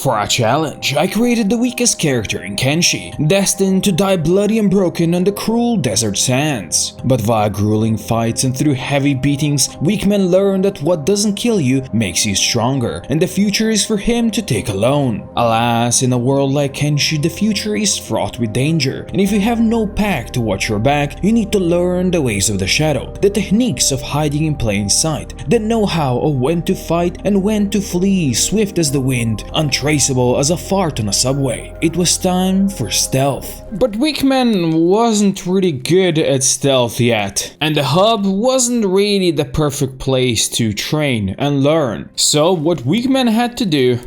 For a challenge, I created the weakest character in Kenshi, destined to die bloody and broken on the cruel desert sands. But via grueling fights and through heavy beatings, weakman learned that what doesn't kill you makes you stronger, and the future is for him to take alone. Alas, in a world like Kenshi, the future is fraught with danger, and if you have no pack to watch your back, you need to learn the ways of the shadow, the techniques of hiding in plain sight, the know-how of when to fight and when to flee, swift as the wind, untraceable as a fart on a subway. It was time for stealth. But weakman wasn't really good at stealth yet, and the hub wasn't really the perfect place to train and learn. So what weakman had to do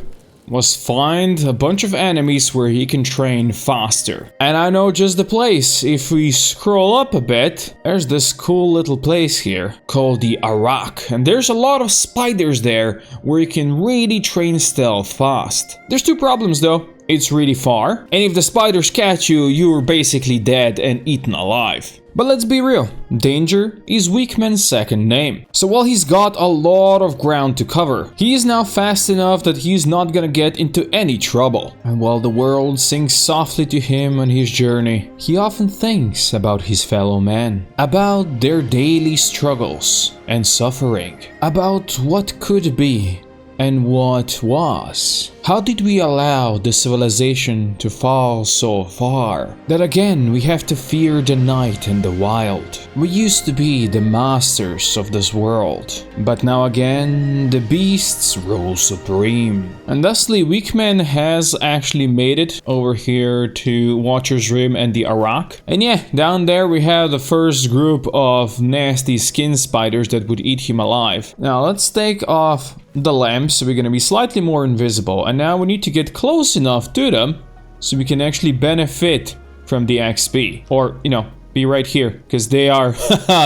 was find a bunch of enemies where he can train faster. And I know just the place. If we scroll up a bit, there's this cool little place here called the Arak, and there's a lot of spiders there where you can really train stealth fast. There's two problems though. It's really far, and if the spiders catch you, you're basically dead and eaten alive. But let's be real, danger is weakman's second name. So while he's got a lot of ground to cover, he is now fast enough that he's not gonna get into any trouble. And while the world sings softly to him on his journey, he often thinks about his fellow men, about their daily struggles and suffering, about what could be and what was. How did we allow the civilization to fall so far that again we have to fear the night and the wild? We used to be the masters of this world, but now again the beasts rule supreme. And thusly weakman has actually made it over here to Watcher's Rim and the Arak. And yeah, down there we have the first group of nasty skin spiders that would eat him alive. Now let's take off the lamps so we're gonna be slightly more invisible, and now we need to get close enough to them so we can actually benefit from the XP, or you know, be right here, because they are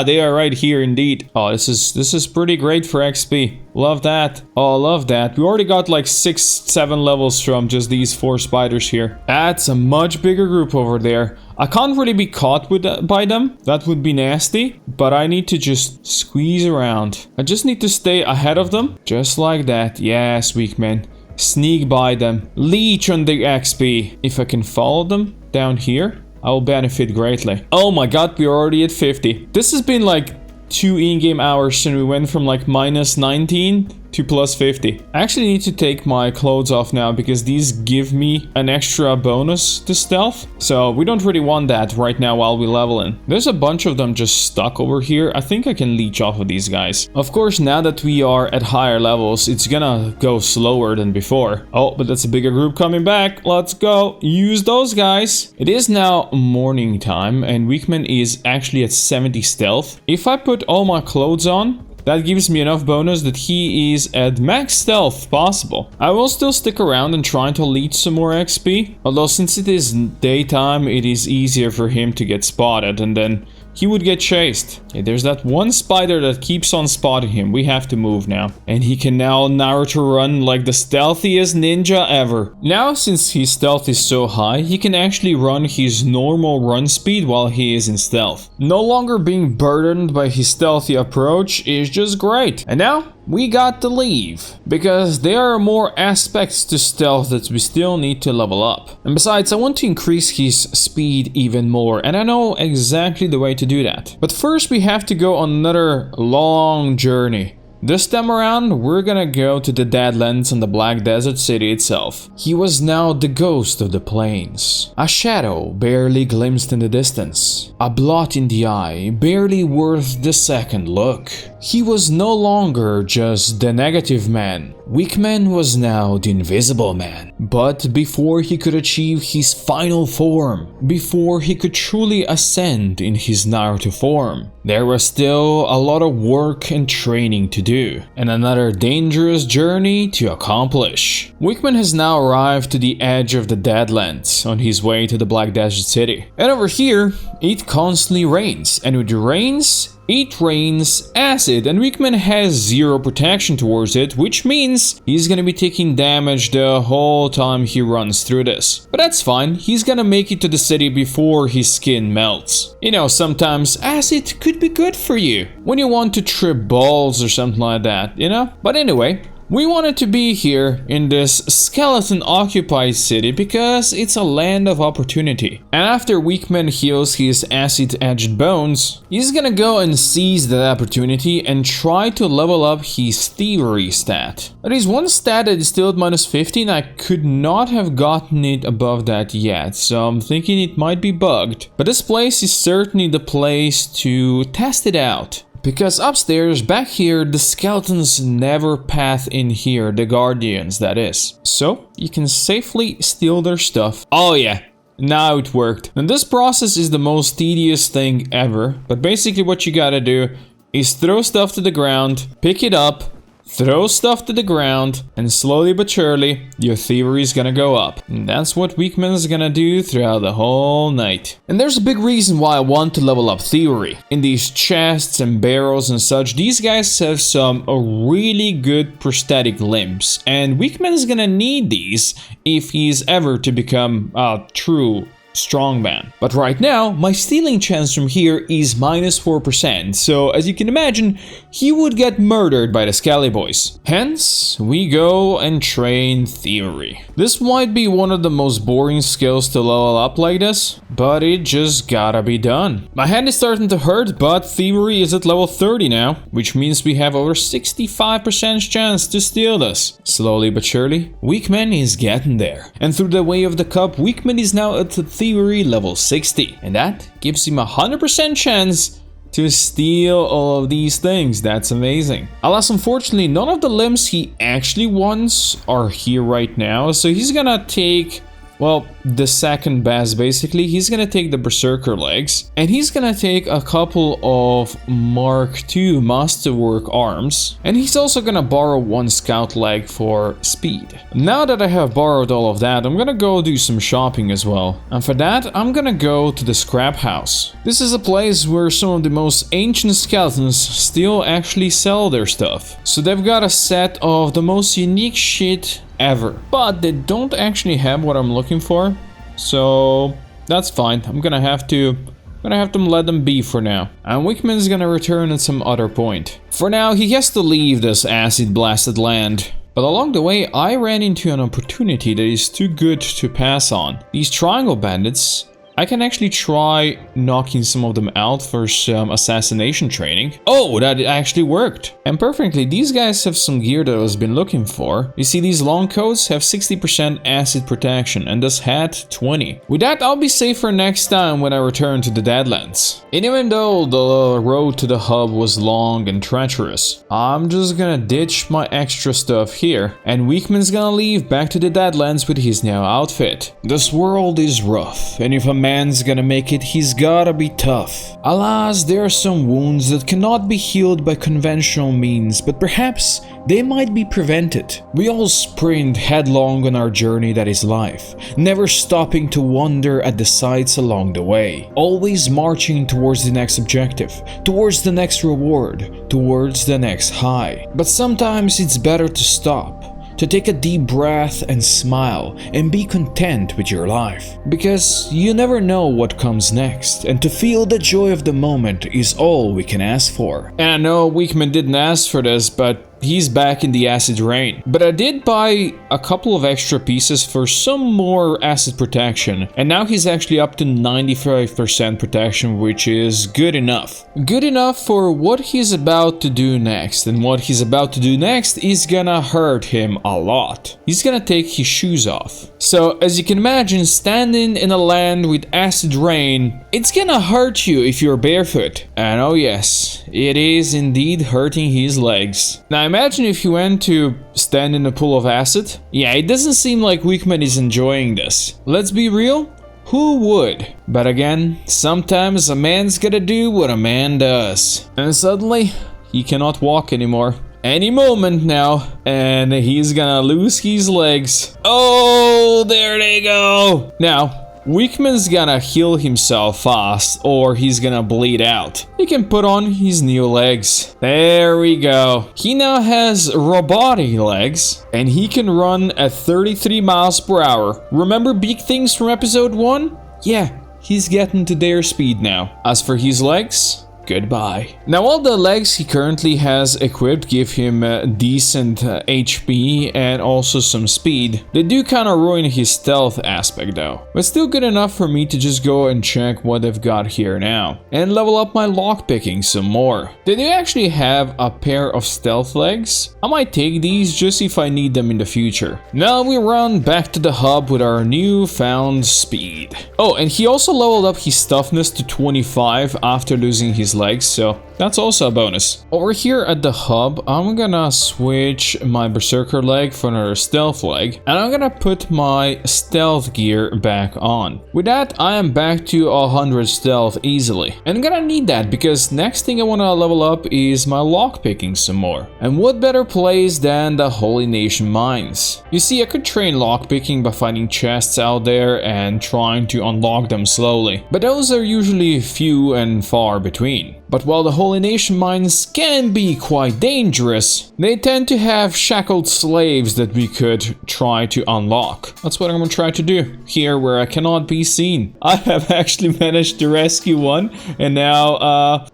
they are right here indeed. Oh, this is pretty great for XP. Love that. Oh, love that. We already got like 6-7 levels from just these 4 spiders here. That's a much bigger group over there. I can't really be caught by them. That would be nasty, but I need to just squeeze around. I just need to stay ahead of them, just like that. Yes, weakman. Sneak by them. Leech on the XP. If I can follow them down here, I will benefit greatly. Oh my god, we're already at 50. This has been like 2 in-game hours and we went from like -19 to +50. I actually need to take my clothes off now because these give me an extra bonus to stealth. So we don't really want that right now while we level in. There's a bunch of them just stuck over here. I think I can leech off of these guys. Of course, now that we are at higher levels, it's gonna go slower than before. Oh, but that's a bigger group coming back. Let's go. Use those guys. It is now morning time and weakman is actually at 70 stealth. If I put all my clothes on, that gives me enough bonus that he is at max stealth possible. I will still stick around and try to leech some more XP. Although since it is daytime, it is easier for him to get spotted and then he would get chased. Yeah, there's that one spider that keeps on spotting him. We have to move now. And he can now Naruto run like the stealthiest ninja ever. Now, since his stealth is so high, he can actually run his normal run speed while he is in stealth. No longer being burdened by his stealthy approach is just great. And now, we got to leave, because there are more aspects to stealth that we still need to level up. And besides, I want to increase his speed even more, and I know exactly the way to do that. But first we have to go on another long journey. This time around, we're gonna go to the Deadlands and the Black Desert City itself. He was now the ghost of the plains. A shadow barely glimpsed in the distance. A blot in the eye, barely worth the second look. He was no longer just the negative man. Weakman was now the invisible man. But before he could achieve his final form, before he could truly ascend in his Naruto form, there was still a lot of work and training to do, and another dangerous journey to accomplish. Weakman has now arrived to the edge of the Deadlands on his way to the Black Desert City. And over here, it constantly rains, and with the rains, it rains acid, and weakman has 0 protection towards it, which means he's gonna be taking damage the whole time he runs through this. But that's fine, he's gonna make it to the city before his skin melts. You know, sometimes acid could be good for you when you want to trip balls or something like that, you know? But anyway, We wanted to be here in this skeleton-occupied city because it's a land of opportunity. And after Weakman heals his acid-edged bones, he's gonna go and seize that opportunity and try to level up his thievery stat. There is one stat that is still at minus 15. I could not have gotten it above that yet, so I'm thinking it might be bugged. But this place is certainly the place to test it out. Because upstairs, back here, the skeletons never path in here, the guardians, that is. So, you can safely steal their stuff. Oh yeah, now it worked. And this process is the most tedious thing ever. But basically what you gotta do is throw stuff to the ground, pick it up, throw stuff to the ground, and slowly but surely, your thievery is gonna go up. And that's what Weakman is gonna do throughout the whole night. And there's a big reason why I want to level up thievery. In these chests and barrels and such, these guys have some really good prosthetic limbs. And Weakman is gonna need these if he's ever to become a true strongman. But right now, my stealing chance from here is minus 4%, so as you can imagine, he would get murdered by the Scally Boys. Hence, we go and train thievery. This might be one of the most boring skills to level up like this, but it just gotta be done. My hand is starting to hurt, but thievery is at level 30 now, which means we have over 65% chance to steal this. Slowly but surely, Weakman is getting there. And through the way of the cup, Weakman is now at the thievery level 60, and that gives him a 100% chance to steal all of these things. That's amazing. Alas, unfortunately, none of the limbs he actually wants are here right now, so he's gonna take, well, the second best basically. He's gonna take the berserker legs, and he's gonna take a couple of Mark II masterwork arms, and he's also gonna borrow one scout leg for speed. Now that I have borrowed all of that, I'm gonna go do some shopping as well, and for that I'm gonna go to the scrap house. This is a place where some of the most ancient skeletons still actually sell their stuff. So they've got a set of the most unique shit ever, but they don't actually have what I'm looking for, so that's fine. I'm gonna have to let them be for now, and Weakman's gonna return at some other point. For now, he has to leave this acid blasted land, but along the way I ran into an opportunity that is too good to pass on. These triangle bandits, I can actually try knocking some of them out for some assassination training. Oh, that actually worked. And perfectly, these guys have some gear that I've been looking for. You see, these long coats have 60% acid protection, and this hat 20. With that, I'll be safer next time when I return to the Deadlands. And even though the road to the hub was long and treacherous, I'm just gonna ditch my extra stuff here, and Weakman's gonna leave back to the Deadlands with his new outfit. This world is rough, and if a man's gonna make it, he's gotta be tough. Alas, there are some wounds that cannot be healed by conventional means, but perhaps they might be prevented. We all sprint headlong on our journey that is life, never stopping to wonder at the sights along the way, always marching towards the next objective, towards the next reward, towards the next high. But sometimes it's better to stop, to take a deep breath and smile and be content with your life. Because you never know what comes next, and to feel the joy of the moment is all we can ask for. And I know Weakman didn't ask for this, but he's back in the acid rain. But I did buy a couple of extra pieces for some more acid protection, and now he's actually up to 95% protection, which is good enough. Good enough for what he's about to do next, and what he's about to do next is gonna hurt him a lot. He's gonna take his shoes off. So as you can imagine, standing in a land with acid rain, it's gonna hurt you if you're barefoot. And oh yes, it is indeed hurting his legs. Now imagine if you went to stand in a pool of acid. Yeah, it doesn't seem like Weakman is enjoying this. Let's be real, who would? But again, sometimes a man's gotta do what a man does. And suddenly, he cannot walk anymore. Any moment now, and he's gonna lose his legs. Oh, there they go. Now, Weakman's gonna heal himself fast, or he's gonna bleed out. He can put on his new legs. There we go. He now has robotic legs, and he can run at 33 miles per hour. Remember big things from episode 1? Yeah, he's getting to their speed now. As for his legs, goodbye. Now all the legs he currently has equipped give him decent HP and also some speed. They do kind of ruin his stealth aspect though, but still good enough for me to just go and check what they've got here now and level up my lockpicking some more. They do actually have a pair of stealth legs. I might take these just if I need them in the future. Now we run back to the hub with our newfound speed. Oh, and he also leveled up his toughness to 25 after losing his legs, so that's also a bonus. Over here at the hub, I'm gonna switch my berserker leg for another stealth leg, and I'm gonna put my stealth gear back on. With that, I am back to 100 stealth easily. And I'm gonna need that because next thing I wanna level up is my lockpicking some more. And what better place than the Holy Nation mines? You see, I could train lockpicking by finding chests out there and trying to unlock them slowly, but those are usually few and far between. But while the Holy Nation mines can be quite dangerous, they tend to have shackled slaves that we could try to unlock. That's what I'm gonna try to do here where I cannot be seen. I have actually managed to rescue one, and now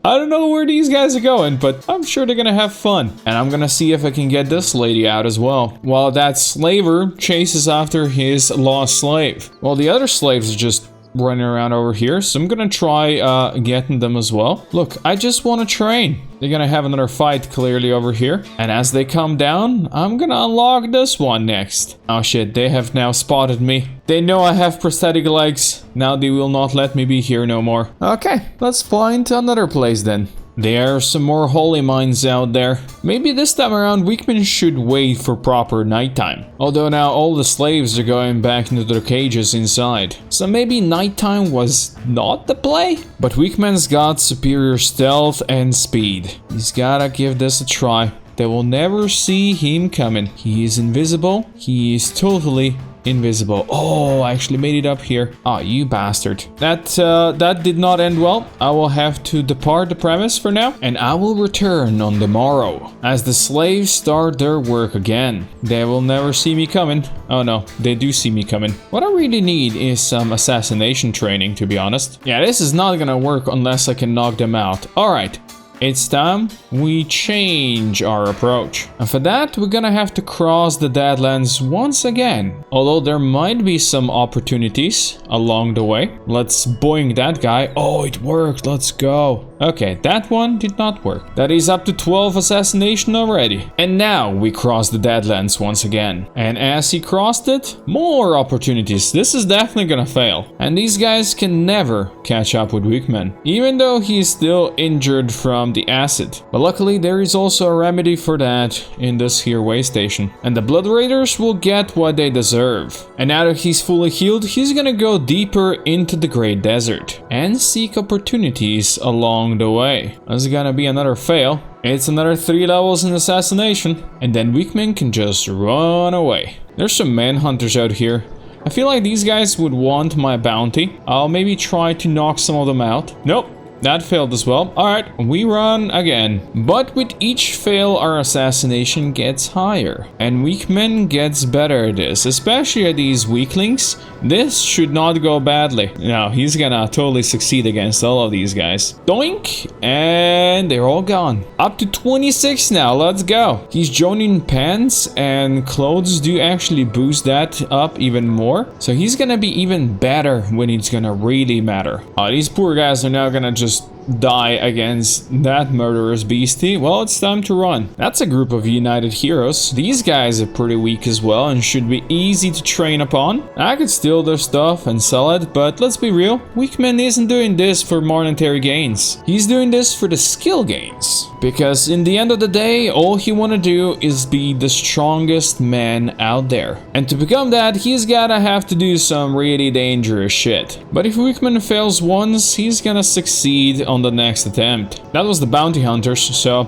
I don't know where these guys are going, but I'm sure they're gonna have fun. And I'm gonna see if I can get this lady out as well, while that slaver chases after his lost slave. While the other slaves are just running around over here, so I'm gonna try getting them as well. Look, I just want to train. They're gonna have another fight clearly over here, and as they come down, I'm gonna unlock this one next. Oh shit, they have now spotted me. They know I have prosthetic legs. Now they will not let me be here no more. Okay, let's find another place then. There are some more holy mines out there. Maybe this time around weakmen should wait for proper nighttime. Although now all the slaves are going back into their cages inside. So maybe nighttime was not the play? But weakman's got superior stealth and speed. He's gotta give this a try. They will never see him coming. He is invisible. He is totally invisible. Oh, I actually made it up here. Ah, you bastard. That did not end well. I will have to depart the premise for now, and I will return on the morrow as the slaves start their work again. They will never see me coming. Oh no, they do see me coming. What I really need is some assassination training, to be honest. Yeah, this is not gonna work unless I can knock them out. Alright. It's time we change our approach. And for that, we're gonna have to cross the deadlands once again. Although there might be some opportunities along the way. Let's boing that guy. Oh, it worked. Let's go. Okay, that one did not work. That is up to 12 assassination already. And now we cross the deadlands once again. And as he crossed it, more opportunities. This is definitely gonna fail. And these guys can never catch up with weakman, even though he is still injured from the acid. But luckily there is also a remedy for that in this here way station. And the blood raiders will get what they deserve. And now that he's fully healed, he's gonna go deeper into the great desert and seek opportunities along the way. This is gonna be another fail. It's another 3 levels in assassination, and then weakmen can just run away. There's some manhunters out here. I feel like these guys would want my bounty. I'll maybe try to knock some of them out. Nope. That failed as well. Alright, we run again. But with each fail, our assassination gets higher. And weakman gets better at this, especially at these weaklings. This should not go badly. No, he's gonna totally succeed against all of these guys. Doink! And they're all gone. Up to 26 now, let's go. He's joining pants, and clothes do actually boost that up even more. So he's gonna be even better when it's gonna really matter. These poor guys are now gonna just die against that murderous beastie. Well, it's time to run. That's a group of united heroes. These guys are pretty weak as well and should be easy to train upon. I could steal their stuff and sell it, but let's be real, weakman isn't doing this for monetary gains. He's doing this for the skill gains. Because in the end of the day, all he wanna do is be the strongest man out there. And to become that, he's gotta have to do some really dangerous shit. But if weakman fails once, he's gonna succeed on the next attempt. That was the bounty hunters, so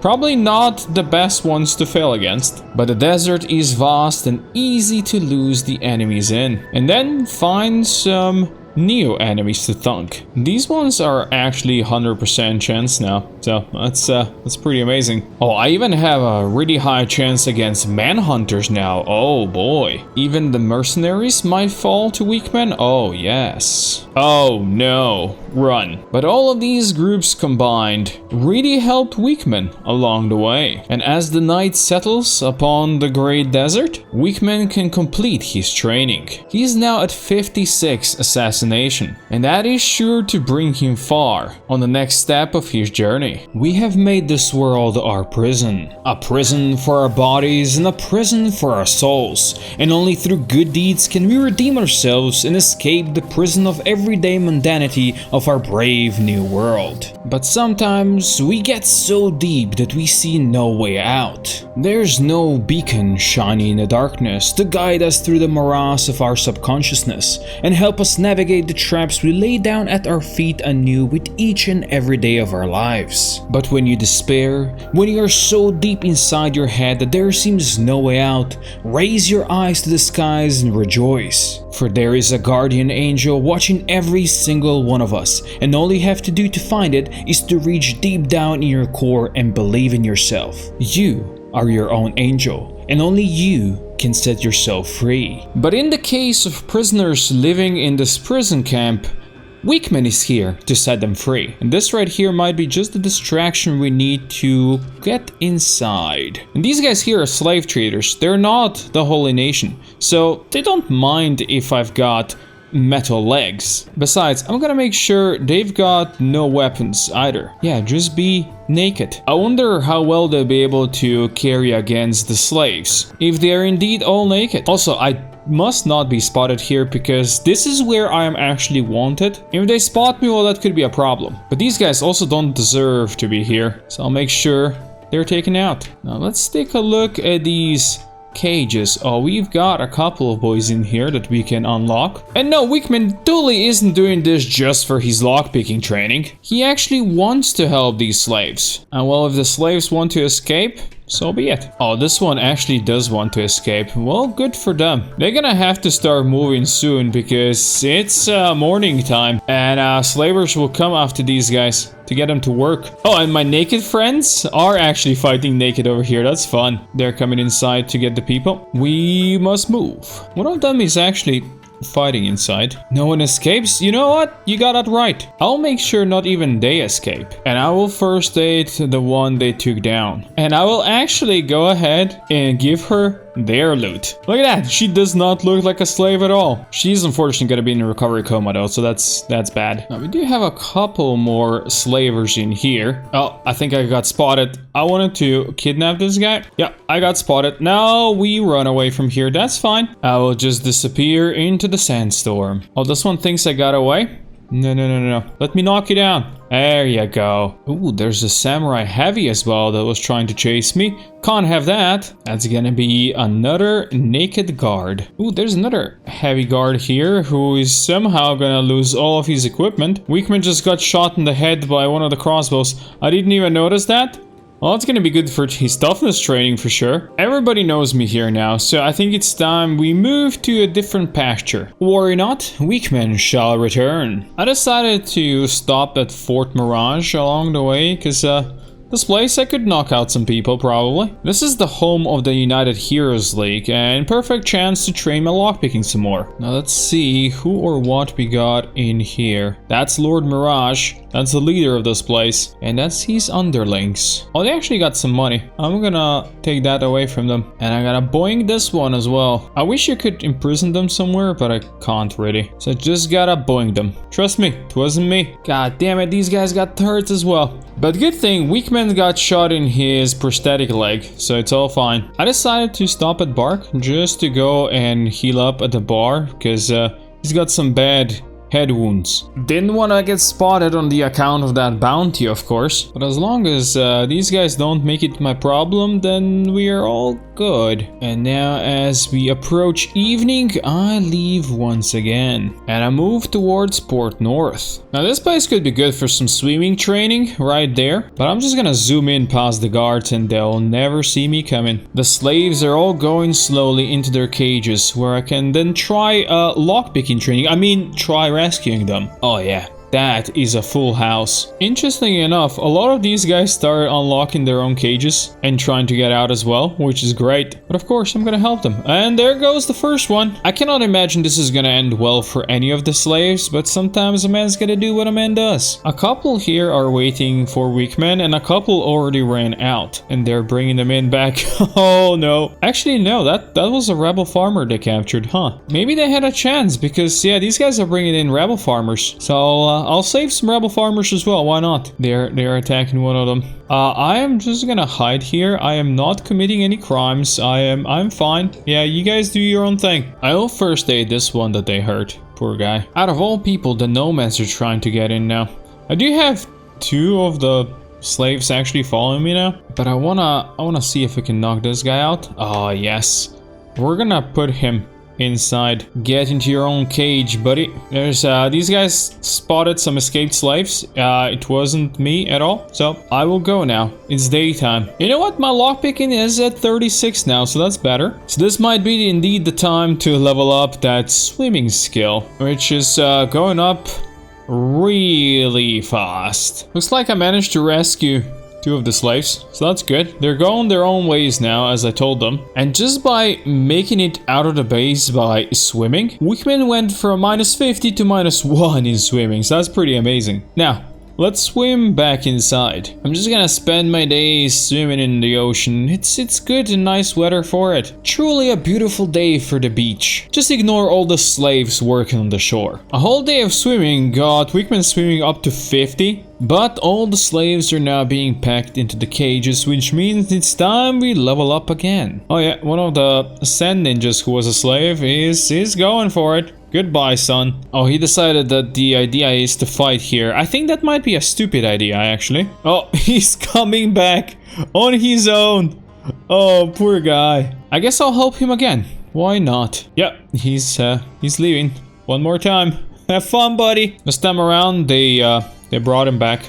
probably not the best ones to fail against. But the desert is vast and easy to lose the enemies in. And then find some new enemies to thunk. These ones are actually 100% chance now, so that's pretty amazing. Oh, I even have a really high chance against manhunters now. Oh boy. Even the mercenaries might fall to weakmen. Oh yes. Oh no. Run. But all of these groups combined really helped weakmen along the way. And as the night settles upon the great desert, weakman can complete his training. He's now at 56 assassination, and that is sure to bring him far on the next step of his journey. We have made this world our prison. A prison for our bodies and a prison for our souls. And only through good deeds can we redeem ourselves and escape the prison of everyday mundanity of our brave new world. But sometimes we get so deep that we see no way out. There's no beacon shining in the darkness to guide us through the morass of our subconsciousness and help us navigate the traps we lay down at our feet anew with each and every day of our lives. But when you despair, when you are so deep inside your head that there seems no way out, raise your eyes to the skies and rejoice. For there is a guardian angel watching every single one of us, and all you have to do to find it is to reach deep down in your core and believe in yourself. You are your own angel, and only you can set yourself free. But in the case of prisoners living in this prison camp, weakman is here to set them free. And this right here might be just the distraction we need to get inside. And these guys here are slave traders. They're not the Holy Nation, so they don't mind if I've got metal legs. Besides, I'm gonna make sure they've got no weapons either. Yeah, just be naked. I wonder how well they'll be able to carry against the slaves if they are indeed all naked. Also, I must not be spotted here because this is where I am actually wanted. If they spot me, well, that could be a problem. But these guys also don't deserve to be here, so I'll make sure they're taken out. Now let's take a look at these cages. Oh, we've got a couple of boys in here that we can unlock. And no, weakman totally isn't doing this just for his lockpicking training. He actually wants to help these slaves. And well, if the slaves want to escape, so be it. Oh, this one actually does want to escape. Well, good for them. They're gonna have to start moving soon because it's morning time and slavers will come after these guys to get them to work. Oh, and my naked friends are actually fighting naked over here. That's fun. They're coming inside to get the people. We must move. One of them is actually fighting inside. No one escapes? You know what? You got that right. I'll make sure not even they escape. And I will first aid the one they took down. And I will actually go ahead and give her their loot. Look at that. She does not look like a slave at all. She's unfortunately going to be in a recovery coma though, so that's bad. Now we do have a couple more slavers in here. Oh, I think I got spotted. I wanted to kidnap this guy. Yeah, I got spotted. Now we run away from here. That's fine. I will just disappear into the sandstorm. Oh, this one thinks I got away. No. Let me knock you down. There you go. Ooh, there's a samurai heavy as well that was trying to chase me. Can't have that. That's gonna be another naked guard. Ooh, there's another heavy guard here who is somehow gonna lose all of his equipment. Weakman just got shot in the head by one of the crossbows. I didn't even notice that. Well, it's gonna be good for his toughness training for sure. Everybody knows me here now, so I think it's time we move to a different pasture. Worry not, weakmen shall return. I decided to stop at Fort Mirage along the way, because this place I could knock out some people probably. This is the home of the United Heroes League and perfect chance to train my lockpicking some more. Now let's see who or what we got in here. That's Lord Mirage. That's the leader of this place. And that's his underlings. Oh, they actually got some money. I'm gonna take that away from them. And I'm gonna boing this one as well. I wish I could imprison them somewhere, but I can't really. So I just gotta boing them. Trust me, it wasn't me. God damn it, these guys got hurt as well. But good thing, weakman got shot in his prosthetic leg, so it's all fine. I decided to stop at Bark just to go and heal up at the bar, because he's got some bad head wounds. Didn't want to get spotted on the account of that bounty, of course. But as long as these guys don't make it my problem, then we are all good. And now as we approach evening, I leave once again. And I move towards Port North. Now this place could be good for some swimming training right there. But I'm just gonna zoom in past the guards and they'll never see me coming. The slaves are all going slowly into their cages, where I can then try lockpicking training. I mean, try rescuing them. Oh yeah. That is a full house. Interestingly enough, a lot of these guys start unlocking their own cages and trying to get out as well, which is great. But of course, I'm gonna help them. And there goes the first one. I cannot imagine this is gonna end well for any of the slaves, but sometimes a man's gotta do what a man does. A couple here are waiting for weakmen, and a couple already ran out. And they're bringing them in back. Oh no. Actually, no, that was a rebel farmer they captured, huh? Maybe they had a chance because, yeah, these guys are bringing in rebel farmers. So, I'll save some rebel farmers as well, why not? They're attacking one of them. I am just gonna hide here. I am not committing any crimes. I'm fine. Yeah, you guys do your own thing. I'll first aid this one that they hurt. Poor guy. Out of all people, the nomads are trying to get in now. I do have 2 of the slaves actually following me now, but I wanna see if we can knock this guy out. Oh yes. We're gonna put him inside. Get into your own cage, buddy. There's these guys spotted some escaped slaves. It wasn't me at all, so I will go now. It's daytime. You know what? My lockpicking is at 36 now, so that's better. So this might be indeed the time to level up that swimming skill, which is going up really fast. Looks like I managed to rescue 2 of the slaves, so that's good. They're going their own ways now, as I told them. And just by making it out of the base by swimming, weakman went from -50 to -1 in swimming, so that's pretty amazing. Now, let's swim back inside. I'm just gonna spend my days swimming in the ocean. It's good and nice weather for it. Truly a beautiful day for the beach. Just ignore all the slaves working on the shore. A whole day of swimming got weakman swimming up to 50. But all the slaves are now being packed into the cages, which means it's time we level up again. Oh yeah, one of the sand ninjas who was a slave is going for it. Goodbye, son. Oh, he decided that the idea is to fight here. I think that might be a stupid idea, actually. Oh, he's coming back on his own. Oh, poor guy. I guess I'll help him again. Why not? Yep, he's leaving. One more time. Have fun, buddy. This time around, they brought him back.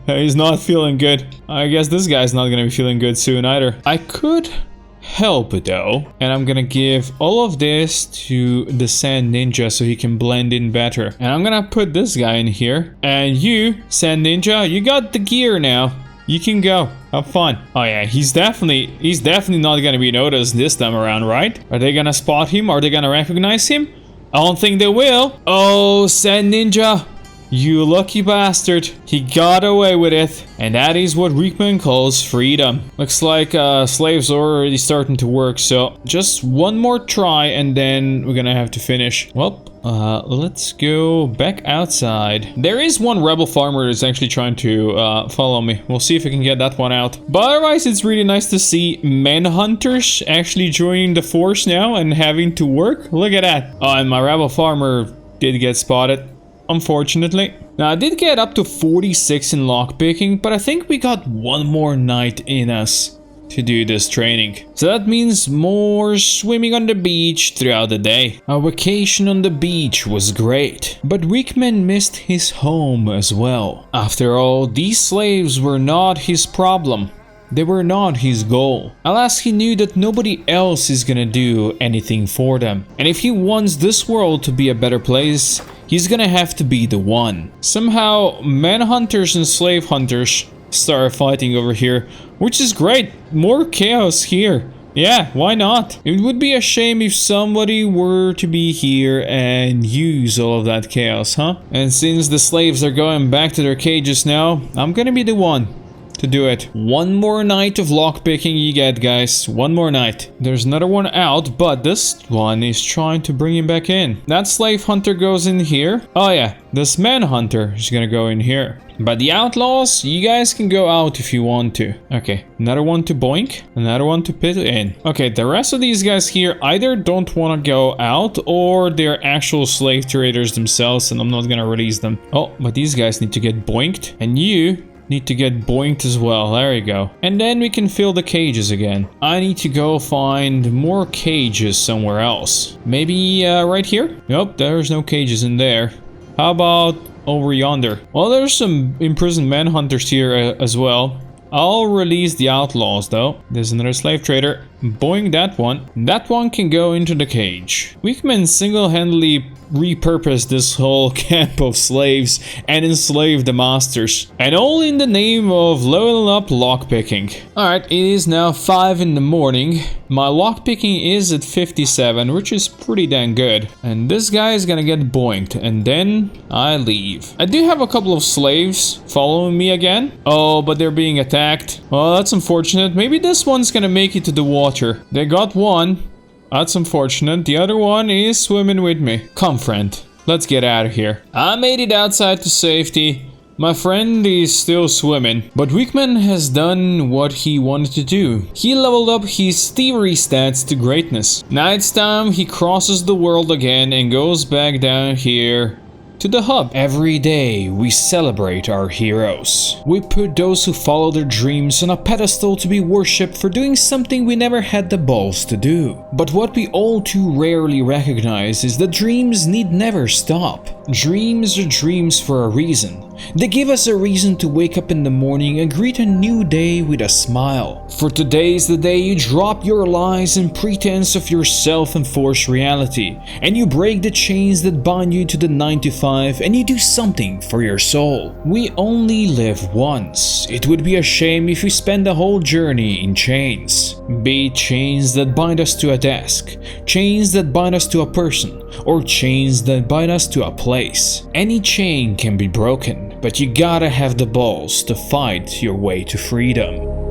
He's not feeling good. I guess this guy's not gonna be feeling good soon either. I could help it though, and I'm gonna give all of this to the sand ninja so he can blend in better. And I'm gonna put this guy in here. And you, sand ninja, you got the gear now. You can go. Have fun. Oh yeah, he's definitely not gonna be noticed this time around, right? Are they gonna spot him? Are they gonna recognize him? I don't think they will. Oh, sand ninja. You lucky bastard. He got away with it. And that is what weakman calls freedom. Looks like slaves are already starting to work, so just one more try and then we're gonna have to finish. Well, let's go back outside. There is one rebel farmer that's actually trying to follow me. We'll see if we can get that one out. But otherwise, it's really nice to see manhunters actually joining the force now and having to work. Look at that. Oh, and my rebel farmer did get spotted, unfortunately. Now, I did get up to 46 in lockpicking, but I think we got one more night in us to do this training. So that means more swimming on the beach throughout the day. Our vacation on the beach was great, but weakman missed his home as well. After all, these slaves were not his problem. They were not his goal. Alas, he knew that nobody else is gonna do anything for them. And if he wants this world to be a better place, he's gonna have to be the one. Somehow, manhunters and slave hunters start fighting over here, which is great. More chaos here. Yeah, why not? It would be a shame if somebody were to be here and use all of that chaos, huh? And since the slaves are going back to their cages now, I'm gonna be the one to do it. One more night of lockpicking you get, guys. One more night. There's another one out, but this one is trying to bring him back in. That slave hunter goes in here. Oh yeah, this manhunter is gonna go in here. But the outlaws, you guys can go out if you want to. Okay, another one to boink, another one to pit in. Okay, the rest of these guys here either don't want to go out or they're actual slave traders themselves and I'm not gonna release them. Oh, but these guys need to get boinked. And you need to get boinked as well. There you go. And then we can fill the cages again. I need to go find more cages somewhere else. Maybe right here? Nope, there's no cages in there. How about over yonder? Well, there's some imprisoned manhunters here as well. I'll release the outlaws though. There's another slave trader. Boing that one. That one can go into the cage. Weakman single-handedly repurposed this whole camp of slaves and enslaved the masters. And all in the name of leveling up lockpicking. Alright, it is now 5 in the morning. My lockpicking is at 57, which is pretty dang good. And this guy is gonna get boinked, and then I leave. I do have a couple of slaves following me again. Oh, but they're being attacked. Well, that's unfortunate. Maybe this one's gonna make it to the water. They got one. That's unfortunate. The other one is swimming with me. Come, friend. Let's get out of here. I made it outside to safety. My friend is still swimming, but Weakman has done what he wanted to do. He leveled up his thievery stats to greatness. Now it's time he crosses the world again and goes back down here to the hub. Every day we celebrate our heroes. We put those who follow their dreams on a pedestal to be worshipped for doing something we never had the balls to do. But what we all too rarely recognize is that dreams need never stop. Dreams are dreams for a reason. They give us a reason to wake up in the morning and greet a new day with a smile. For today's the day you drop your lies and pretense of your self-enforced reality, and you break the chains that bind you to the 9 to 5, and you do something for your soul. We only live once. It would be a shame if we spend the whole journey in chains. Be it chains that bind us to a desk, chains that bind us to a person, or chains that bind us to a place. Any chain can be broken, but you gotta have the balls to fight your way to freedom.